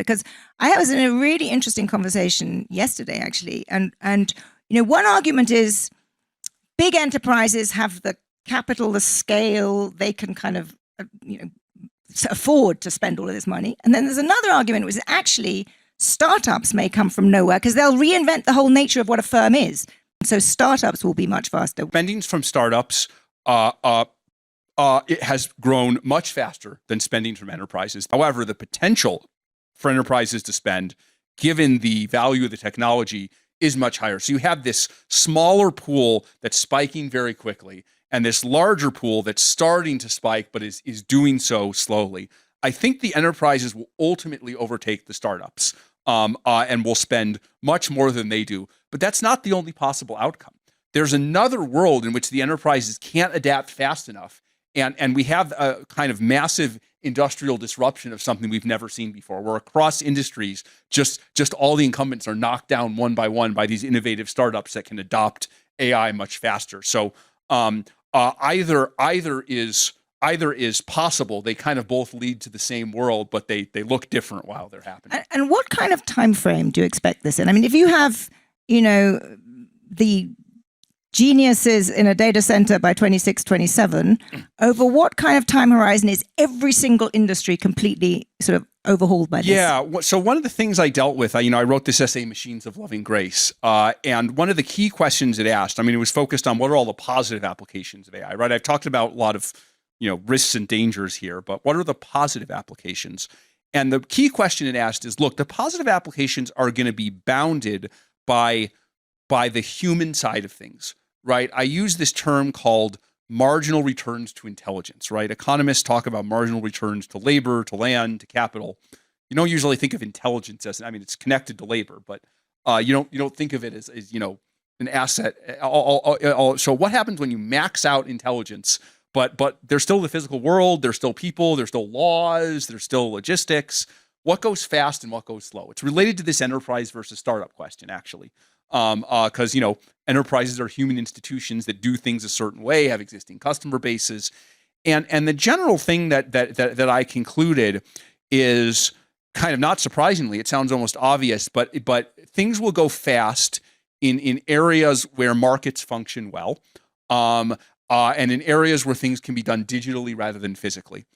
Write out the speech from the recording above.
Because I was in a really interesting conversation yesterday, actually. And one argument is big enterprises have the capital, the scale, they can kind of, afford to spend all of this money. And then there's another argument, which is actually startups may come from nowhere because they'll reinvent the whole nature of what a firm is. So startups will be much faster. Spending from startups it has grown much faster than spending from enterprises. However, the potential for enterprises to spend, given the value of the technology, is much higher. So you have this smaller pool that's spiking very quickly, and this larger pool that's starting to spike, but is doing so slowly. I think the enterprises will ultimately overtake the startups and will spend much more than they do. But that's not the only possible outcome. There's another world in which the enterprises can't adapt fast enough. And we have a kind of massive industrial disruption of something we've never seen before, where across industries, just all the incumbents are knocked down one by these innovative startups that can adopt AI much faster. So either is possible. They kind of both lead to the same world, but they look different while they're happening. And what kind of time frame do you expect this in? I mean, if you have, the geniuses in a data center by 26, 27, over what kind of time horizon is every single industry completely sort of overhauled by this? Yeah. So one of the things I dealt with, I wrote this essay, Machines of Loving Grace. And one of the key questions it asked, it was focused on what are all the positive applications of AI, right? I've talked about a lot of, risks and dangers here, but what are the positive applications? And the key question it asked is, look, the positive applications are going to be bounded by the human side of things, right? I use this term called marginal returns to intelligence, right? Economists talk about marginal returns to labor, to land, to capital. You don't usually think of intelligence as, it's connected to labor, but you don't think of it as an asset. So what happens when you max out intelligence, but there's still the physical world, there's still people, there's still laws, there's still logistics. What goes fast and what goes slow? It's related to this enterprise versus startup question, actually. Because enterprises are human institutions that do things a certain way, have existing customer bases, and the general thing that I concluded is kind of not surprisingly. It sounds almost obvious, but things will go fast in areas where markets function well, and in areas where things can be done digitally rather than physically.